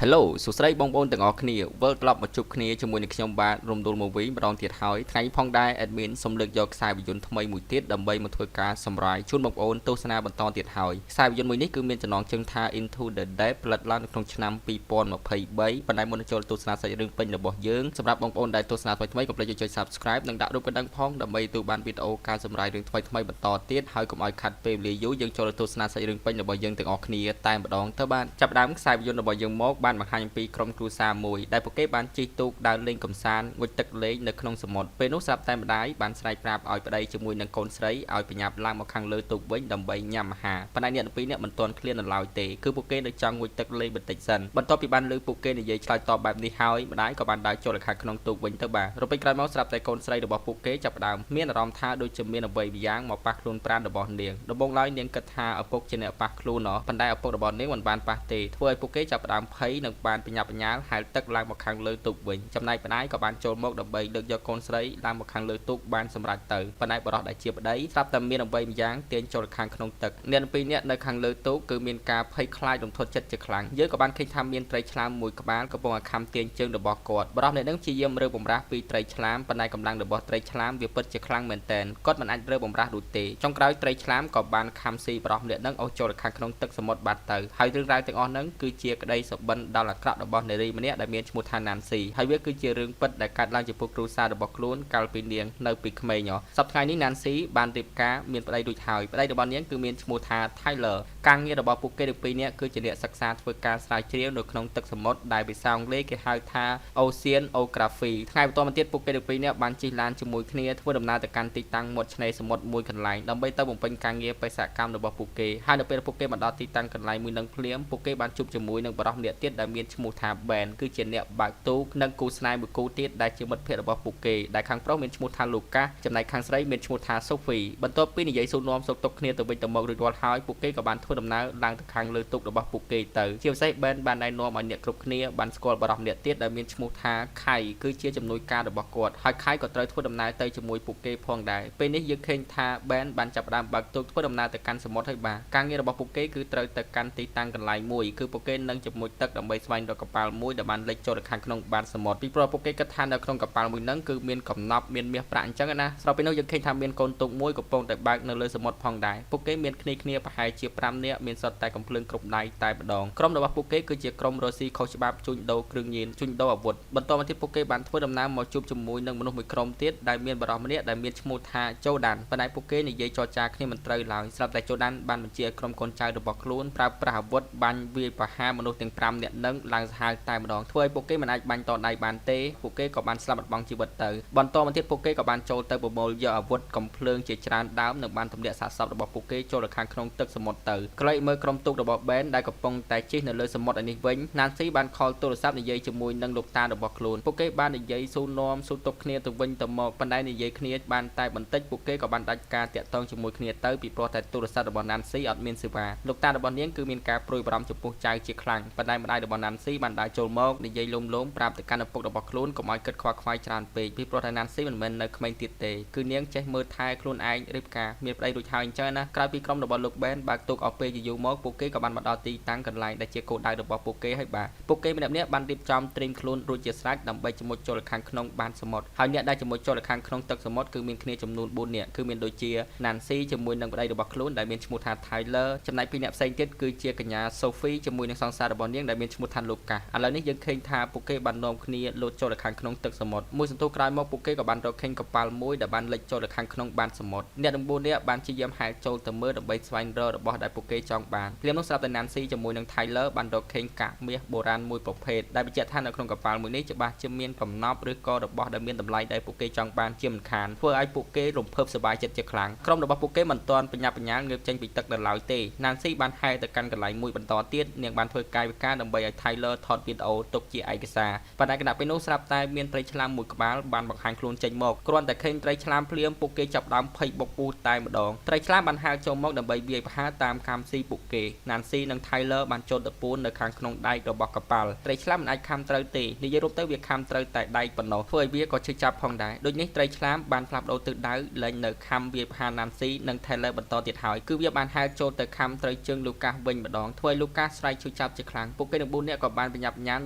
Hello សួស្តីបងប្អូនទាំងអស់គ្នាវិលត្រឡប់មកជួបគ្នាជាមួយនឹងខ្ញុំបាទរំដួលមកវិញម្ដងទៀតហើយថ្ងៃនេះផងដែរ admin សូមលើកយកខ្សែភាពយន្តថ្មីមួយទៀតដើម្បីមកធ្វើការសម្រាយជូនបងប្អូនទស្សនាបន្តទៀតហើយខ្សែភាពយន្តមួយនេះគឺមានចំណងជើងថា Into the Deep ផលិតឡើងនៅក្នុងឆ្នាំ2023ប៉ុន្តែមុននឹងចូលទស្សនាសាច់រឿងពេញរបស់យើងសម្រាប់បងប្អូនដែលទស្សនាថ្មីៗកុំភ្លេចចុច Subscribe និងដាក់រូបកណ្ដឹងផងដើម្បីទទួលបានវីដេអូការសម្រាយរឿងថ្មីៗបន្តទៀតហើយកុំឲ្យខាត់ពេលវេលាយូរយើងចូលទស្សនាសាច់រឿងពេញរបស់យើងទាំងអស់គ្នាតែម្ដងទៅបានចាប់ដើមខ្សែភាពយន្តរបស់យើងមកបានបង្ហាញអំពីក្រុមគ្រួសារមួយដែលពួកគេបានជិះទូកដើរលេងកម្សាន្តងូតទឹកលេងនៅក្នុងសមុទ្រពេលនោះស្រាប់តែម្ដាយបានស្រែកប្រាប់ឲ្យប្តីជាមួយនឹងកូនស្រីឲ្យបញ្ញាប់ឡើងមកខាងលើទូកវិញដើម្បីញ៉ាំអាហារប៉ុន្តែអ្នកទាំងពីរនាក់មិនទាន់ឃ្លាននៅឡើយទេគឺពួកគេនៅចង់ងូតទឹកលេងបន្តិចសិនបន្ទាប់ពីបានលើពួកគេនិយាយឆ្លើយតបបែបនេះហើយម្ដាយក៏បានដើរចូលទៅខាងក្នុងទូកវិញទៅបាទរំពេចក្រោយមកស្រាប់តែកូនស្រីរបស់ពួកគេចាប់ផ្ដើមមានអារម្មណ៍ថាដូចជាមានអ្វីម្យ៉ាងមកប៉ះខ្លួនប្រាណរបស់នាងដំបូងឡើយនាងគិតថាឪពុកជាអ្នកប៉ះខ្លួនប៉ុន្តែឪពុករបស់នាងមិនបានប៉ះទេធ្វើឲ្យពួកគេចាប់ផ្ដើមភ័យនិងបានបញ្ញាប់បញ្ញាល់ហែលទឹកឡើងមកខាងលើទូកវិញចំណែកម្ដាយក៏បានចូលមកដើម្បីលើកយកកូនស្រីឡើងមកខាងលើទូកបានសម្រេចទៅប៉ុន្តែបរិសុទ្ធដែលជាប្តីស្រាប់តែមានអ្វីម្យ៉ាងទាញចូលខាងក្នុងទឹកអ្នកពីរនាក់នៅខាងលើទូកគឺមានការភ័យខ្លាចរំភើបចិត្តជាខ្លាំងយើងក៏បានឃើញថាមានត្រីឆ្លាមមួយក្បាលកំពុងខំទាញជើងរបស់គាត់បរិសុទ្ធអ្នកនឹងជាយាមរើបំរាស់ពីត្រីឆ្លាមប៉ុន្តែកម្លាំងរបស់ត្រីឆ្លាមវាពិតជាខ្លាំងមែនទែនគាត់មិនអាចរើបំរាស់ដូចទេចុងក្រោយត្រីឆ្លាមក៏បានខំស៊ីបរិសុទ្ធអ្នកនឹងអូសចូលខាងក្នុងទឹកសមុទ្របាត់ទៅហើយរឿងរ៉ាវទាំងអស់ហ្នឹងគឺជាក្តីសុបិនដល់អាក្រក់របស់នារីម្នាក់ដែលមានឈ្មោះថា Nancy ហើយវាគឺជារឿងពិតដែលកើតឡើងចំពោះគ្រួសាររបស់ខ្លួនកាលពីនាងនៅពីក្មេងសប្តាហ៍នេះ Nancy បានរៀបការមានប្តីរួចហើយប្តីរបស់នាងគឺមានឈ្មោះថា Tyler ការងាររបស់ពួកគេទាំងពីរនាក់គឺជាអ្នកសិក្សាធ្វើការស្រាវជ្រាវនៅក្នុងទឹកសមុទ្រដែលភាសាអង់គ្លេសគេហៅថា Oceanography ថ្ងៃបន្តមកទៀតពួកគេទាំងពីរនាក់បានជិះឡានជាមួយគ្នាធ្វើដំណើរទៅកាន់ទីតាំងមាត់ឆ្នេរសមុទ្រមួយកន្លែងដើម្បីទៅបំពេញការងារបេសកកម្មរបស់ពួកគេហើយនៅពេលពួកគេមកដល់ទីតាំងកន្លែងមួយនឹងភ្លាមពួកគេបានជួបជាមួយនឹងបរិសុទ្ធម្នាក់ទៀតដែលមានឈ្មោះថា Ben គឺជាអ្នកបើកទូកនិងគូស្នេហ៍មួយគូទៀតដែលជាមិត្តភក្តិរបស់ពួកគេដែលខាងប្រុសមានឈ្មោះថា Lucas ចំណែកខាងស្រីមានឈ្មោះថា Sophie បន្ទាប់ពីនិយាយសួរនាំសុខទុក្ខគ្នាទៅវិញទៅមករួចរាល់ហើយពួកគេក៏បានធ្វើដំណើរឡើងទៅខាងលើទូករបស់ពួកគេទៅជាពិសេស Ben បានណែនាំឲ្យអ្នកគ្រប់គ្នាបានស្គាល់បរិសុទ្ធម្នាក់ទៀតដែលមានឈ្មោះថា Kai គឺជាជំនួយការរបស់គាត់ហើយ Kai ក៏ត្រូវធ្វើដំណើរទៅជាមួយពួកគេផងដែរពេលនេះយើងឃើញថា Ben បានចាប់ផ្ដើមបើកទូកធ្វើដំណើរទៅកាន់សមុទ្រហើយបាទការងាររបស់ពួកគេគឺត្រូវទៅកាន់ទីតាំងកន្លែងមួយគឺពួកគេនឹងជាមួយទឹកដើម្បីស្វែងរកកប៉ាល់មួយដែលបានលិចចូលទៅខាងក្នុងបាតសមុទ្រពីព្រោះពួកគេគិតថានៅក្នុងកប៉ាល់មួយហ្នឹងគឺមានកំណប់មានមាសប្រាក់អញ្ចឹងណាស្របពេលនោះយើងឃើញថាមានកូនទូកមួយកំពុងតែបើកនៅលើសមុទ្រផងដែរពួកគេមានគ្នាប្រហែលជា5នាក់មានសុទ្ធតែកំភ្លើងគ្រប់ដៃតែម្ដងក្រុមរបស់ពួកគេគឺជាក្រុមរ៉ូស៊ីខុសច្បាប់ជួញដូរគ្រឿងញៀនជួញដូរអាវុធបន្តមកទៀតពួកគេបានធ្វើដំណើរមកជួបជាមួយនឹងមនុស្សមួយក្រុមទៀតដែលមានបរិសម្នាក់ដែលមានឈ្មោះថា Jordan ប៉ុន្តែពួកគេនិយាយចរចាគ្នាមិនត្រូវឡើយស្រាប់តែ Jordan បានបញ្ជាឲ្យក្រុមកូនចៅរបស់ខ្លួនប្រើប្រាស់អាវុធបាញ់វាយប្រហារមនុស្សទាំង5នាក់នឹងឡើងសាហាវតែម្ដងធ្វើឲ្យពួកគេមិនអាចបាញ់តដៃបានទេពួកគេក៏បានស្លាប់បាត់បង់ជីវិតទៅបន្តមកទៀតពួកគេក៏បានចូលទៅប្រមូលយកអាវុធកំភ្លើងជាច្រើនដើមនិងបានទម្លាក់សាកសពរបស់ពួកគេចូលទៅខាងក្នុងទឹកសមុទ្រទៅក្រោយមើលក្រុមទូករបស់ Ben ដែលកំពុងតែជិះនៅលើសមុទ្រឯនេះវិញ Nancy បានខលទូរស័ព្ទនិយាយជាមួយនឹងលោកតារបស់ខ្លួនពួកគេបាននិយាយសួរនាំសួរទុកគ្នាទៅវិញទៅមកប៉ុន្តែនិយាយគ្នាបានតែបន្តិចពួកគេក៏បានដាច់ការតាក់ទងជាមួយគ្នាទៅពីព្រោះតែទូរស័ព្ទរបស់ Nancy អត់មានសេវាលោកតារបស់នាងគឺមានការព្រួយបារម្ភចំពោះចៅជាខ្លាំងប៉ុន្តែម្ដាយរបស់ Nancy បានដើរចូលមកនិយាយលំលោមប្រាប់ទៅកាន់ឪពុករបស់ខ្លួនកុំឲ្យគិតខ្វល់ខ្វាយច្រើនពេកពីព្រោះតែ Nancy មិនមែននៅក្មេងទៀតទេគឺនាងចេះមើលថែខ្លួនឯងរៀបការមានប្តីរួចហើយអញ្ចឹងណាក្រោយពីក្រុមរបស់លោក Ben បើកទូកអស់ពេលយូរមកពួកគេក៏បានមកដល់ទីតាំងកន្លែងដែលជាគោលដៅរបស់ពួកគេហើយបាទពួកគេម្នាក់ៗបានរៀបចំត្រៀមខ្លួនរួចជាស្រេចដើម្បីជាមួយចូលខាងក្នុងបាតសមុទ្រហើយអ្នកដែលជាមួយចូលខាងក្នុងទឹកសមុទ្រគឺមានគ្នាចំនួន4នាក់គឺមានដូចជា Nancy ជាមួយនឹងប្តីរបស់ខ្លួនដែលមានឈ្មោះថា Tyler ចំណែកពីរអ្នកផ្សេងទៀតគឺជាកញ្ញា Sophie ជាមួយនឹងសង្សាររបស់នាងដែលមានឈ្មោះថា Lucas ឥឡូវនេះយើងឃើញថាពួកគេបាននាំគ្នាលោតចូលខាងក្នុងទឹកសមុទ្រមួយសន្ទុះក្រោយមកពួកគេក៏បានរកឃើញកប៉ាល់មួយដែលបានលិចចូលខាងក្នុងបាតសមុទ្រអ្នកទាំង4នាក់បានព្យាយាមហែលចូលទៅមើលដើម្បីស្វែងរករបស់ដែលពួកគេចង់បានភ្លាមនោះស្រាប់តែ Nancy ជាមួយនឹង Tyler បានរកឃើញកាកមាសបុរាណមួយប្រភេទដែលបញ្ជាក់ថានៅក្នុងកប៉ាល់មួយនេះច្បាស់ជាមានកំណប់ឬក៏របស់ដែលមានតម្លៃដែលពួកគេចង់បានជាមិនខានធ្វើឲ្យពួកគេរំភើបសប្បាយចិត្តជាខ្លាំងក្រុមរបស់ពួកគេមិនទាន់បញ្ញាបញ្ញាលងើបចេញពីទឹកនៅឡើយទេ Nancy បានហែលទៅកាន់កន្លែងមួយបន្តទៀតនាងបានធ្វើកាយវិការដើម្បីឲ្យ Tyler ថតវីដេអូទុកជាឯកសារប៉ុន្តែគណៈពេលនោះស្រាប់តែមានត្រីឆ្លាមមួយក្បាលបានបង្ហាញខ្លួនចេញមកគ្រាន់តែឃើញត្រីឆ្លាមភ្លាមពួកគេចាប់ដើមភ័យបុកពូតែម្ដងត្រីឆ្លាមបានហែលចូលមកដើម្បីវាយប្រហារតាមកាមស៊ីពួកគេ Nancy និង Tyler បានចូលទៅពួននៅខាងក្នុងដែករបស់កប៉ាល់ត្រីឆ្លាមមិនអាចខំត្រូវទេនិយាយរួមទៅវាខំត្រូវតែដែកប៉ុណ្ណោះធ្វើឲ្យវាក៏ឈឺចាប់ផងដែរដូចនេះត្រីឆ្លាមបានផ្លាស់ប្ដូរទិសដៅលែងនៅខំវាយប្រហារ Nancy និង Tyler បន្តទៀតហើយគឺវាបានហែលចូលទៅខំត្រូវជើង Lucas វិញម្ដងធ្វើឲ្យ Lucas ស្រែកឈឺចាប់ជាខ្លាំងពួកគេនឹង ទាំង4នាក់ក៏បានប្រញាប់ញ៉ាំ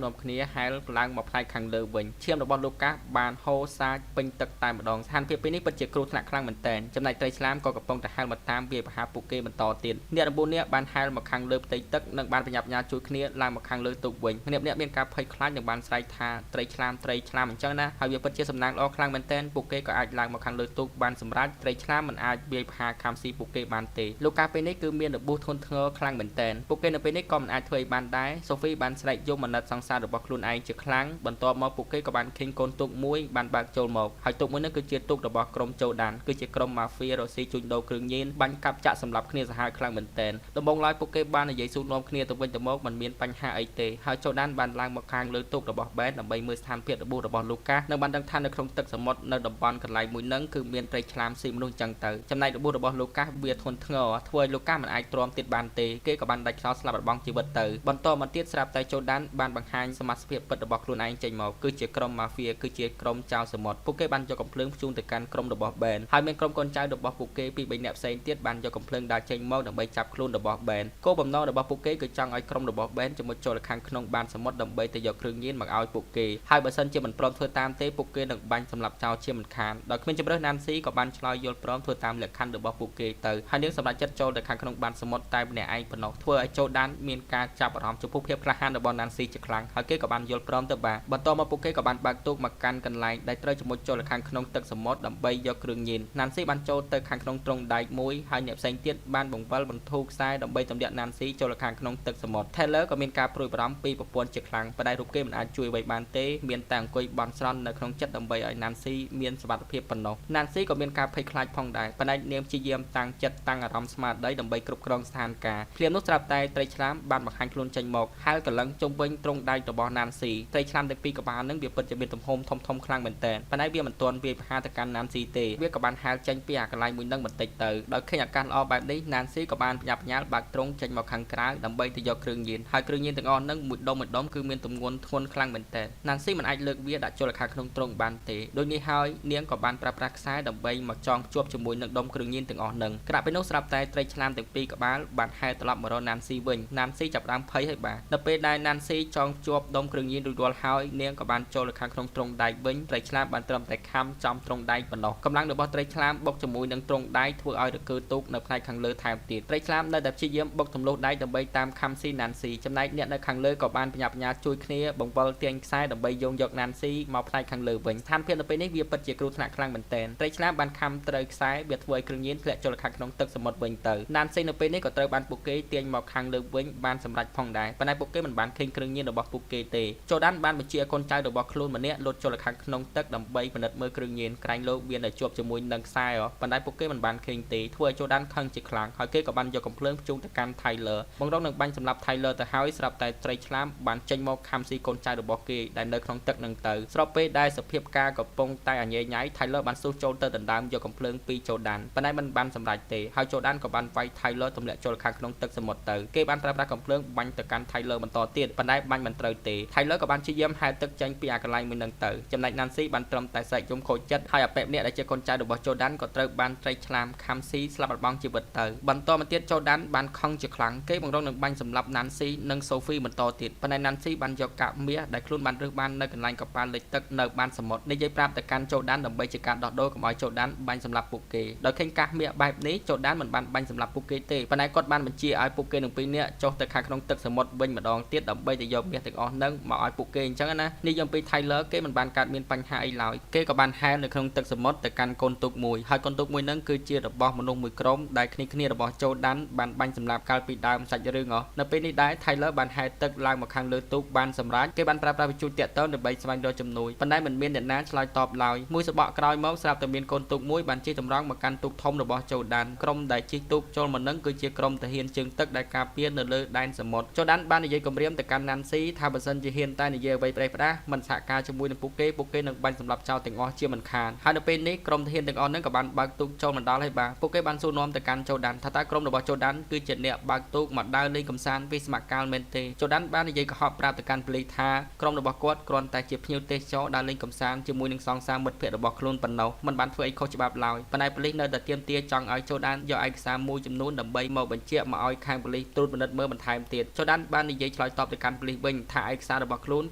នាំគ្នាហែលឡើងមកផ្នែកខាងលើវិញឈាមរបស់លោកកាសបានហូរសាចពេញទឹកតែម្ដងស្ថានភាពពេលនេះពិតជាគ្រោះថ្នាក់ខ្លាំងមែនទែនចំណែកត្រីឆ្លាមក៏កំពុងតែហែលមកតាមវាយប្រហារពួកគេបន្តទៀតអ្នកទាំង4នាក់បានហែលមកខាងលើផ្ទៃទឹកនិងបានប្រញាប់ញ៉ាំជួយគ្នាឡើងមកខាងលើទូកវិញម្នាក់ៗមានការភ័យខ្លាចនិងបានស្រែកថាត្រីឆ្លាមអញ្ចឹងណាហើយវាពិតជាសំណាងល្អខ្លាំងមែនទែនពួកគេក៏អាចឡើងមកខាងលើទូកបានសម្រាប់ត្រីឆ្លាមមិនអាចវាយប្រហារខាំស៊ីពួកគេបានទេលោកកាសពេលនេះគឺមានរបួសធ្ងន់ធ្ងរខ្លាំងមែនទែនពួកគេនៅពេលនេះក៏មិនអាចធ្វើឲ្យបានដែរសូហ្វីបានស្រែកយំអាណិតសង្សាររបស់ខ្លួនឯងជាខ្លាំងបន្ទាប់មកពួកគេក៏បានឃើញកូនទូកមួយបានបើកចូលមកហើយទូកមួយនោះគឺជាទូករបស់ក្រុមโจដានគឺជាក្រុមម៉ាហ្វៀរុស្ស៊ីជួញដូរគ្រឿងញៀនបាញ់កាប់ចាក់សម្លាប់គ្នាសាហាវខ្លាំងមែនទែនដំបូងឡើយពួកគេបាននិយាយសួរនាំគ្នាទៅវិញទៅមកមិនមានបញ្ហាអីទេហើយโจដានបានឡើងមកខាងលើទូករបស់បែនដើម្បីមើលស្ថានភាពរបួសរបស់លោកកាសនិងបានដឹងថានៅក្នុងទឹកសមុទ្រនៅតំបន់កន្លែងមួយហ្នឹងគឺមានត្រីឆ្លាមស៊ីមនុស្សចឹងទៅចំណែករបួសរបស់លោកកាសវាធ្ងន់ធ្ងរធ្វើឲ្យលោកកាសមិនអាចទ្រាំទៀតបានទេគេក៏បានដាច់ខ្យល់ស្លាប់របងជីវិតទៅបន្តមកទៀតស្រាប់តែโจដានបានបង្ហាញសមាជិកពិតរបស់ខ្លួនឯងចេញមកគឺជាក្រុមម៉ាហ្វៀគឺជាក្រុមចៅសមុទ្រពួកគេបានយកកំភ្លើងភ្ជូនទៅកាន់ក្រុមរបស់បែនហើយមានក្រុមកូនចៅរបស់ពួកគេពីរ3នាក់ផ្សេងទៀតបានយកកំភ្លើងដើរចេញមកដើម្បីចាប់ខ្លួនរបស់បែនគោលបំណងរបស់ពួកគេគឺចង់ឲ្យក្រុមរបស់បែនជាមួយចូលខាងក្នុងបានសមុទ្រដើម្បីទៅយកគ្រឿងញៀនមកឲ្យពួកគេហើយបើសិនជាមិនព្រមធ្វើតាមទេពួកគេនឹងបាញ់សម្លាប់ចោលជាមិនខានដោយគ្មានជំរឿសណានស៊ីក៏បានឆ្លើយយល់ព្រមធ្វើតាមលក្ខខណ្ឌរបស់ពួកគេទៅហើយនាងសម្រាប់ចិត្តចូលទៅខាងក្នុងបានសមុទ្រតែម្នាក់ឯងប៉ុណ្ណោះធ្វើឲ្យโจដានមានការចាប់អារម្មណ៍ចំពោះភាពក្លាហានរបស់ណានស៊ីជាខ្លាំងហើយគេក៏បានយល់ព្រមទៅបាទបន្តមកពួកគេក៏បានបើកទូកមកកាន់កន្លែងដែលត្រូវជាមួយចូលខាងក្នុងទឹកសមុទ្រដើម្បីយកគ្រឿងញៀនណានស៊ីបានចូលទៅខាងក្នុងទ្រង់ដែកមួយហើយអ្នកផ្សេងទៀតបានបង្វិលបន្ធូរខ្សែដើម្បីទម្លាក់ណានស៊ីចូលខាងក្នុងទឹកសមុទ្រ Taylor ក៏មានការព្រួយបារម្ភពីប្រពន្ធជាខ្លាំងប៉ុន្តែរូបគេមិនអាចជួយអ្វីបានទេមានតែអង្គុយបន់ស្រន់នៅក្នុងចិត្តដើម្បីឲ្យណានស៊ីមានសុវត្ថិភាពប៉ុណ្ណោះណានស៊ីក៏មានការភ័យខ្លាចផងដែរប៉ុន្តែនាងព្យាយាមតាំងចិត្តតាំងអារម្មណ៍ស្មារតីដើម្បីគ្រប់គ្រងស្ថានភាពភ្លាមនោះស្រាប់តែត្រីឆ្លាមបានបង្ហាញខ្លួនចេញមកហែលកលឹងជុំវិញទ្រង់ដែករបស់ណានស៊ីត្រីឆ្លាមទាំងពីរក្បាលនឹងវាពិតជាមានទំហំធំខ្លាំងមែនទែនប៉ុន្តែវាមិនទាន់វាយប្រហារទៅកាន់ណានស៊ីទេវាក៏បានហែលចេញពីអាកន្លែងមួយនឹងបន្តិចទៅដោយឃើញអាកាសល្អបែបនេះណានស៊ីក៏បានប្រញាប់ប្រញាល់បើកទ្រង់ចេញមកខាងក្រៅដើម្បីទៅយកគ្រឿងញៀនហើយគ្រឿងញៀនទាំងអស់នឹងមួយដុំគឺមានទម្ងន់ធ្ងន់ខ្លាំងមែនទែនណានស៊ីមិនអាចលើកវាដាក់ចូលខាងក្នុងទ្រង់បានទេដូចនេះហើយនាងក៏បានប្រើប្រាស់ខ្សែដើម្បីមកចងភ្ជាប់ជាមួយនឹងដុំគ្រឿងញៀនទាំងអស់នឹងក្រៅពីនោះស្រាប់តែត្រីឆ្លាមទាំងពីរក្បាលបានហែលត្រឡប់មករកណានស៊ីវិញណានស៊ីចាប់ផ្ដើមភ័យហើយបាទនៅពេលដែលណានស៊ីចងភ្ជាប់ដុំគ្រឿងញៀនរួចរាល់ហើយនាងក៏បានចូលខាងក្នុងទ្រង់ដែកវិញត្រីឆ្លាមបានត្រឹមតែខំចំទ្រង់ដែកប៉ុណ្ណោះកម្លាំងរបស់ត្រីឆ្លាមបុកជាមួយនឹងទ្រង់ដែកធ្វើឲ្យរកើទូកនៅផ្នែកខាងលើថែមទៀតត្រីឆ្លាមនៅតែព្យាយាមបុកទម្លុះដែកដើម្បីតាមខំស៊ីណានស៊ីចំណែកអ្នកនៅខាងលើក៏បានប្រញាប់ប្រញាល់ជួយគ្នាបង្វិលទាញខ្សែដើម្បីយកណានស៊ីមកផ្នែកខាងលើវិញស្ថានភាពនៅពេលនេះវាពិតជាគ្រោះថ្នាក់ខ្លាំងមែនទែនត្រីឆ្លាមបានខំត្រូវខ្សែវាធ្វើឲ្យគ្រឿងញៀនធ្លាក់ចូលខាងក្នុងទឹកសមុទ្រវិញទៅណានស៊ីនៅពេលនេះក៏ត្រូវបានពួកគេទាញមកខាងលើវិញបានសម្រេចផងដែរប៉ុន្តែពួកគេមិនបានឃើញគ្រឿងញៀនរបស់ពួកគេទេโจដានបានបញ្ជាឲ្យកូនចៅរបស់ខ្លួនម្នាក់លោតចូលខាងក្នុងទឹកដើម្បីពិនិត្យមើលគ្រឿងញៀនក្រែងលោកវានៅជាប់ជាមួយនឹងខ្សែប៉ុន្តែពួកគេមិនបានឃើញទេធ្វើឲ្យโจដានខឹងជាខ្លាំងហើយគេក៏បានយកកំភ្លើងភ្ជូនទៅកាន់ Taylor បង្រងនឹងបាញ់សម្លាប់ Taylor ទៅហើយស្រាប់តែត្រីឆ្លាមបានចេញមកខំស៊ីកូនចៅរបស់គេដែលនៅក្នុងទឹកនឹងទៅស្របពេលដែលសភាពការកំពុងតែអញ្ញែញ៉ៃ Taylor បានស៊ូសចូលទៅដណ្ដើមយកកំភ្លើងពីโจដានប៉ុន្តែមិនបានសម្រេចទេហើយโจដានក៏បានវាយ Taylor ទម្លាក់ចូលខាងក្នុងទឹកសមុទ្រទៅគេបានប្រើប្រាស់កំភ្លើងបាញ់ទៅកាន់ Taylor បន្តទៀតប៉ុន្តែបាញ់មិនត្រូវទេ Taylor ក៏បានព្យាយាមហែលទឹកចេញពីអាកន្លែងមួយនឹងទៅចំណែក Nancy បានត្រឹមតែស្រែកយំខូចចិត្តហើយអាប៉ែម្នាក់ដែលជាកូនចៅរបស់โจដានក៏ត្រូវបានត្រីឆ្លាមខំស៊ីស្លាប់បាត់បង់ជីវិតទៅបន្តមកទៀតโจដានបានខឹងជាខ្លាំងគេបង្រងនឹងបាញ់សម្លាប់ Nancy និង Sophie បន្តទៀតប៉ុន្តែ Nancy បានយកកាប់មាសដែលខ្លួនបានរើសបាននៅកន្លែងកប៉ាល់លិចទឹកនៅបានសមុទ្រនិយាយប្រាប់ទៅកាន់โจដានដើម្បីជាការដោះដូរកុំឲ្យโจដានបាញ់សម្លាប់ពួកគេដោយឃើញកាសមាសបែបនេះโจដានមិនបានបាញ់សម្លាប់ពួកគេទេប៉ុន្តែគាត់បានបញ្ជាឲ្យពួកគេនឹងពីរនាក់ចុះទៅខាងក្នុងទឹកសមុទ្រវិញម្ដងទៀតដើម្បីទៅយកមាសទាំងអស់នឹងមកឲ្យពួកគេអញ្ចឹងណានិយាយពី Taylor គេមិនបានកើតមានបញ្ហាអីឡើយគេក៏បានហែលនៅក្នុងទឹកសមុទ្រទៅកាន់កូនទូកមួយហើយកូនទូកមួយនឹងគឺជារបស់មនុស្សមួយក្រុមដែលគ្នារបស់โจដានបានបាញ់សម្លាប់កាលពីដើមសាច់រឿងនៅពេលនេះដែរ Taylor បានហែលទឹកឡើងមកខាងលើទូកបានសម្រាប់គេបានប្រើប្រាស់វិទ្យុតាក់ទងដើម្បីស្វែងរកជំនួយប៉ុន្តែមិនមានអ្នកណាឆ្លើយតបឡើយមួយសបកក្រោយមកស្រាប់តែមានកូនទូកមួយបានជិះតម្រង់មកកាន់ទូកធំរបស់โจដានក្រុមដែលជិះទូកចូលមកនឹងគឺជាក្រុមទាហានជើងទឹកដែលការពារនៅលើដែនសមុទ្រโจដានបាននិយាយគម្រាមទៅកាន់ Nancy ថាបើសិនជាហ៊ានតែនិយាយអ្វីប្រេះផ្ដាស់មិនសហការជាមួយនឹងពួកគេនឹងបាញ់សម្លាប់ចោលទាំងអស់ជាមិនខានហើយនៅពេលនេះក្រុមទាហានទាំងអស់នឹងក៏បានបើកទូកចូលមកដល់ហើយបាទពួកគេបានសួរនាំទៅកាន់โจដានថាតើក្រុមរបស់โจដានគឺជាអ្នកបើកទូកមកដើរលេងកំសាន្តពីសមកាលមែនទេโจដានបាននិយាយកុហកប្រាប់ទៅកាន់ប៉ូលីសថាក្រុមរបស់គាត់គ្រាន់តែជាភ្ញៀវទេសចរដើរលេងកំសាន្តជាមួយនឹងសង្សារមិត្តភ័ក្តិរបស់ខ្លួនប៉ុណ្ណោះមិនបានធ្វើអីខុសច្បាប់ឡើយប៉ុន្តែប៉ូលីសនៅតែទាមទារចង់ឲ្យโจដានយកឯកសារមួយចំនួនដើម្បីមកបញ្ជាក់មកឲ្យខាងប៉ូលីសត្រួតពិនិត្យមើលបន្ថែមទៀតโจដានបាននិយាយ ឆ្លើយតបទៅកាន់ប៉ូលីសវិញថាឯកសាររបស់ខ្លួន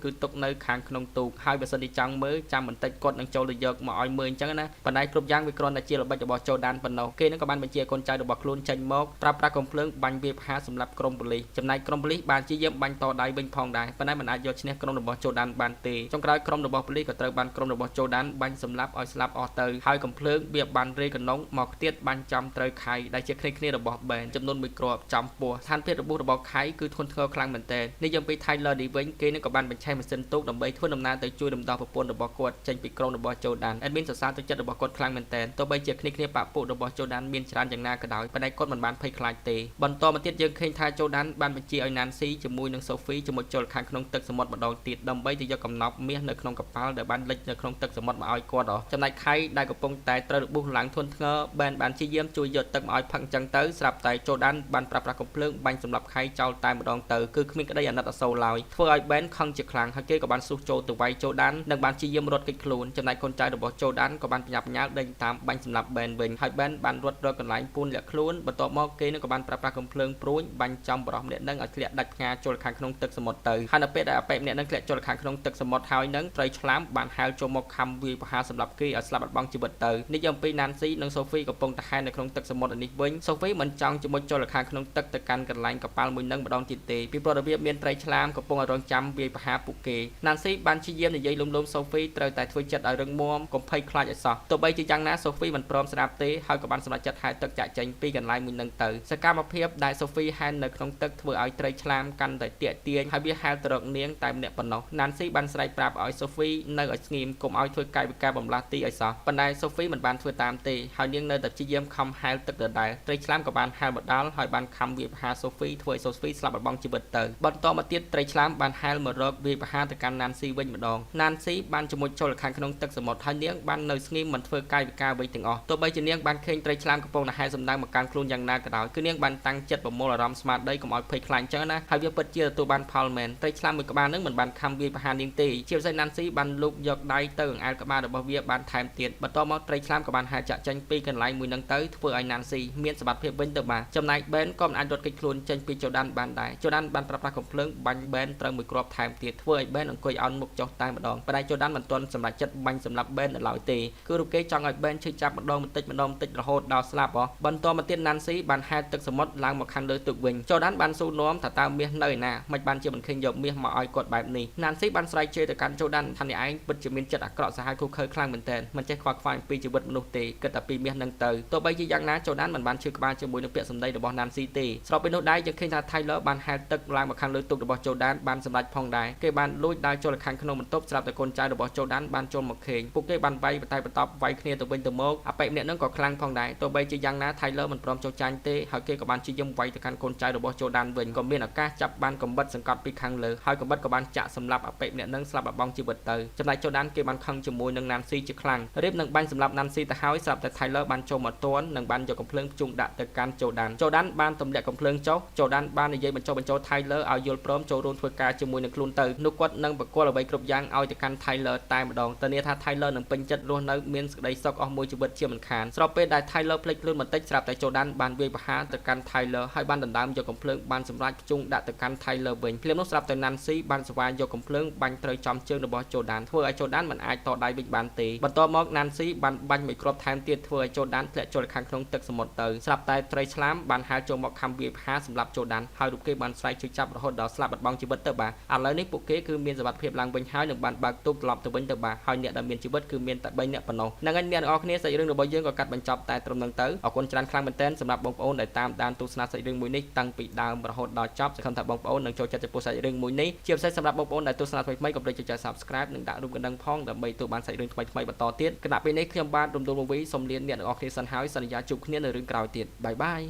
គឺទុកនៅខាងក្នុងទូកហើយបើសិនជាចង់មើលចាំបន្តិចគាត់នឹងចូលទៅយកមកឲ្យមើលអញ្ចឹងណាប៉ុន្តែគ្រប់យ៉ាងវាគ្រាន់តែជាល្បិចរបស់โจដានប៉ុណ្ណោះគេនឹងក៏បានបញ្ជាកូនចៅរបស់ខ្លួនចេញមកប្រើប្រាស់កំភ្លើងបាញ់វាយប្រហារសម្រាប់ក្រុមប៉ូលីសចំណែកក្រុមប៉ូលីសបានជាយាមបាញ់តដៃវិញផងដែរប៉ុន្តែមិនអាចយកឈ្នះក្រុមរបស់โจដានបានទេចុងក្រោយក្រុមរបស់ប៉ូលីសក៏ត្រូវបានក្រុមរបស់โจដានបាញ់សម្លាប់ឲ្យស្លាប់អស់ទៅហើយកំភ្លើងវាបានរេកណ្ដុងមកខ្ទាតបាញ់ចំត្រូវខៃដែលជាគ្នារបស់បែនចំនួន1គ្រាប់ចំពោះស្ថានភាពរបស់ខៃគឺធ្ងន់ធ្ងរខ្លាំងមែនទែននេះយើងពី Tyler នេះវិញគេនឹងក៏បានបញ្ឆេះម៉ាស៊ីនទូកដើម្បីធ្វើដំណើរទៅជួយរំដោះប្រពន្ធរបស់គាត់ចេញពីក្រុមរបស់โจដាន admin សរសើរទឹកចិត្តរបស់គាត់ខ្លាំងមែនទែនទោះបីជាគ្នាបពុរបស់โจដានមានច្រើនយ៉ាងណាក៏ដោយប៉ុន្តែគាត់មិនបានភ័យខ្លាចទេបន្តមកទៀតយើងឃើញថាโจដានបានបញ្ជាឲ្យ Nancy ជាមួយនឹង Sophie ជាមួយចូលខាងក្នុងទឹកសមុទ្រម្ដងទៀតដើម្បីទៅយកកំណប់មាសនៅក្នុងកប៉ាល់ដែលបានលិចនៅក្នុងទឹកសមុទ្រមកឲ្យគាត់ចំណែកខៃដែលកំពុងតែត្រូវរបួសឡើងធ្ងន់ធ្ងរបានជាយាមជួយយកទឹកមកឲ្យផឹកអញ្ចឹងទៅស្រាប់តែโจដានបានប្រើប្រាស់កំភ្លើងបាញ់សម្លាប់ខៃចោលតែម្ដងទៅគឺគ្មានក្តីអាណិតអាសូរឡើយធ្វើឲ្យបែនខឹងជាខ្លាំងហើយគេក៏បានស៊ូសចូលទៅវាយโจដាននិងបានជាយាមរត់គេចខ្លួនចំណែកកូនចៅរបស់โจដានក៏បានបញ្ញាប់បញ្ញាល់ដេញតាមបាញ់សម្លាប់បែនវិញហើយបែនបានរត់រកកន្លែងពូនលាក់ខ្លួនបន្ទាប់មកគេនឹងក៏បានប្រើប្រាស់កំភ្លើងព្រួញបាញ់ចំបរិសម្នាក់នឹងឲ្យធ្លាក់ដាច់ផ្ងាចូលខាងក្នុងទឹកសមុទ្រទៅហើយនៅពេលដែលអប៉ិម្នាក់នឹងធ្លាក់ចូលខាងក្នុងទឹកសមុទ្រហើយនឹងត្រីឆ្លាមបានហែលចូលមកខំវាយប្រហារសម្លាប់គេឲ្យស្លាប់បាត់បង់ជីវិតទៅនេះអំពី Nancy និង Sophie កំពុងតែហែលនៅក្នុងទឹកសមុទ្រនេះវិញ Sophie មិនចង់ជាមួយចូលខាងក្នុងទឹកទៅកាន់កន្លែងកប៉ាល់មួយនឹងម្ដងទៀតទេពីព្រោះរបៀបមានត្រីឆ្លាមកំពុងរងចាំវាយប្រហារពួកគេ Nancy បានជាយាមនិយាយលំលោម Sophie ត្រូវតែធ្វើចិត្តឲ្យរឹងមាំកុំភ័យខ្លាចឲ្យសោះទោះបីជាយ៉ាងណា Sophie មិនព្រមស្ដាប់ទេហើយក៏បានសម្រេចចិត្តហែលទឹកចាក់ចេញពីកន្លែងមួយនឹងទៅសកម្មភាពដែល Sophie ហែលនៅក្នុងទឹកធ្វើឲ្យត្រីឆ្លាមកាន់តែទាក់ទាញហើយវាហែលទៅរកនាងតែម្នាក់ប៉ុណ្ណោះ Nancy បានស្រែកប្រាប់ឲ្យ Sophie នៅឲ្យស្ងៀមកុំឲ្យធ្វើកាយវិការបំលាស់ទីឲ្យសោះប៉ុន្តែ Sophie មិនបានធ្វើតាមទេហើយនាងនៅតែព្យាយាមខំហែលទឹកដដែលត្រីឆ្លាមក៏បានហែលមកដល់ហើយបានខំវាយប្រហារ Sophie ធ្វើឲ្យ Sophie ស្លាប់បាត់បង់ជីវិតទៅបន្តមកទៀតត្រីឆ្លាមបានហែលមករកវាយប្រហារទៅកាន់ Nancy វិញម្ដង Nancy បានជាមួយចូលខាងក្នុងទឹកសមុទ្រហើយនាងបាននៅស្ងៀមមិនធ្វើកាយវិការអ្វីទាំងអស់ទោះបីជានាងបានឃើញត្រីឆ្លាមកំពុងតែហែលសម្ដៅមកកាន់ខ្លួនយ៉ាងណាក៏ដោយគឺនាងបានតាំងចិត្តប្រមូលអារម្មណ៍ស្មារតីកុំឲ្យភ័យខ្លាចចឹងណាហើយវាពិតជាទទួលបានផលមែនត្រីឆ្លាមមួយក្បាលនឹងមិនបានខំវាយប្រហារនាងទេជាពិសេស Nancy បានលូកយកដៃទៅអង្អែលក្បាលរបស់វាបានថែមទៀតបន្តមកត្រីឆ្លាមក៏បានហែលចាក់ចេញពីកន្លែងមួយនឹងទៅធ្វើឲ្យ Nancy មានសមត្ថភាពវិញទៅបាទចំណែក Ben ក៏មិនអាចរត់គេចខ្លួនចេញពីโจដានបានដែរโจដានបានប្រើប្រាស់កំភ្លើងបាញ់ Ben ត្រូវមួយគ្រាប់ថែមទៀតធ្វើឲ្យ Ben អង្គុយអោនមុខចុះតែម្ដងប៉ុន្តែโจដានមិនទាន់សម្រេចចិត្តបាញ់សម្លាប់ Ben នៅឡើយទេគឺរូបគេចង់ឲ្យ Ben ឈឺចាប់ម្ដងបន្តិចរហូតដល់ស្លាប់បន្តមកទៀត Nancy បានហែលទឹកសមុទ្រឡើងមកខាងលើទឹកវិញโจដានបានសួរនាំថាតើមាសនៅឯណាមិនបានជាមិនឃើញយកមាសមកឲ្យគាត់បែបនេះ Nancy បានស្រែកជេរទៅកាន់โจដានថាអ្នកឯងពិតជាមានចិត្តអាក្រក់សាហាវឃោរឃៅខ្លាំងមែនទែនមិនចេះខ្វល់ខ្វាយពីជីវិតមនុស្សទេគិតតែពីមាសនឹងទៅទោះបីជាយ៉ាងណាโจដានមិនបានឈឺក្បាលជាមួយនឹងពាក្យសម្ដីរបស់ Nancy ទេស្របពេលនោះដែរយើងឃើញថា Tyler បានហែលទឹកឡើងមកខាងលើទូករបស់โจដានបានសម្រេចផងដែរគេបានលួចដើរចូលខាងក្នុងបន្ទប់ស្រាប់តែកូនចៅរបស់โจដានបានចូលមកឃើញពួកគេបានវាយបន្ទប់វាយគ្នាទៅវិញទៅមកអប៉ិម្នាក់នឹងក៏ខ្លាំងផងដែរទោះបីជាយ៉ាងណា Tyler មិនព្រមចុះចាញ់ទេហើយគេក៏បានជាយំវាយទៅកាន់កូនចៅរបស់โจដានវិញក៏មានឱកាសចាប់បានកំបិតសង្កត់ពីខាងលើហើយកំបិតក៏បានចាក់សម្លាប់អប៉ិម្នាក់នឹងស្លាប់បាត់បង់ជីវិតទៅចំណែកโจដានគេបានខឹងជាមួយនឹង Nancy ជាខ្លាំងរៀបនឹងបាញ់សម្លាប់ Nancy ទៅហើយស្រាប់តែ Tyler បានចូលមកទាន់និងបានយកកំភ្លើងភ្ជុំដាក់ទៅកាន់โจដានបានទម្លាក់កំភ្លើងចុះโจដានបាននិយាយបញ្ចុះបញ្ចូល Tyler ឲ្យយល់ព្រមចូលរួមធ្វើការជាមួយនឹងខ្លួនទៅនោះគាត់នឹងបកគលអ្វីគ្រប់យ៉ាងឲ្យទៅកាន់ Tyler តែម្ដងធានាថា Tyler នឹងពេញចិត្តរស់នៅមានសេចក្តីសុខអស់មួយជីវិតជាមិនខានស្របពេលដែល Tyler ភ្លេចខ្លួនបន្តិចស្រាប់តែโจដានបានវាយប្រហារទៅកាន់ Tyler ហើយបានដណ្ដើមយកកំភ្លើងបានសម្រេចភ្ជុំដាក់ទៅកាន់ Tyler វិញភ្លាមនោះស្រាប់តែ Nancy បានស្វាយយកកំភ្លើងបាញ់ត្រូវចំជើងរបស់โจដានធ្វើឲ្យโจដានមិនអាចតដៃវិញបានទេបន្ទាប់មក Nancy បានបាញ់មួយគ្រាប់ថែមទៀតធ្វើឲ្យโจដានធ្លាក់ចូលខាងក្នុងទឹកសមុទ្រទៅស្រាប់តែត្រីឆ្លាមបានហែលចូលមកខំវាយប្រហារសម្រាប់โจដានហើយរូបគេបានស្រែកជួយចាប់រហូតដល់ស្លាប់បាត់បង់ជីវិតទៅបាទឥឡូវនេះពួកគេគឺមានសមត្ថភាពឡើងវិញហើយនឹងបានបើកទូកត្រឡប់ទៅវិញទៅបាទហើយអ្នកដែលមានជីវិតគឺមានតែ3នាក់ប៉ុណ្ណោះហ្នឹងហើយអ្នកទាំងអស់គ្នាសាច់រឿងរបស់យើងក៏កាត់បញ្ចប់តែត្រឹមហ្នឹងទៅអរគុណច្រើនខ្លាំងមែនទែនសម្រាប់បងប្អូនដែលតាមដានទស្សនាសាច់រឿងមួយនេះតាំងពីដើមរហូតដល់ចប់សង្ឃឹមថាបងប្អូននឹងចូលចិត្តចំពោះសាច់រឿងមួយនេះជាពិសេសសម្រាប់បងប្អូនដែលទស្សនាថ្មីៗក៏ប្រេចចុច Subscribe និងដាក់រូបកណ្ដឹងផងដើម្បីទទួលបានសាច់រឿងថ្មីៗបន្តទៀតគណៈពេលនេះខ្ញុំបាទរំដួលវវីសូមលាអ្នកទាំងអស់គ្នាសិនហើយសន្យាជួបគ្នានៅរឿងក្រោយទៀតបាយបាយ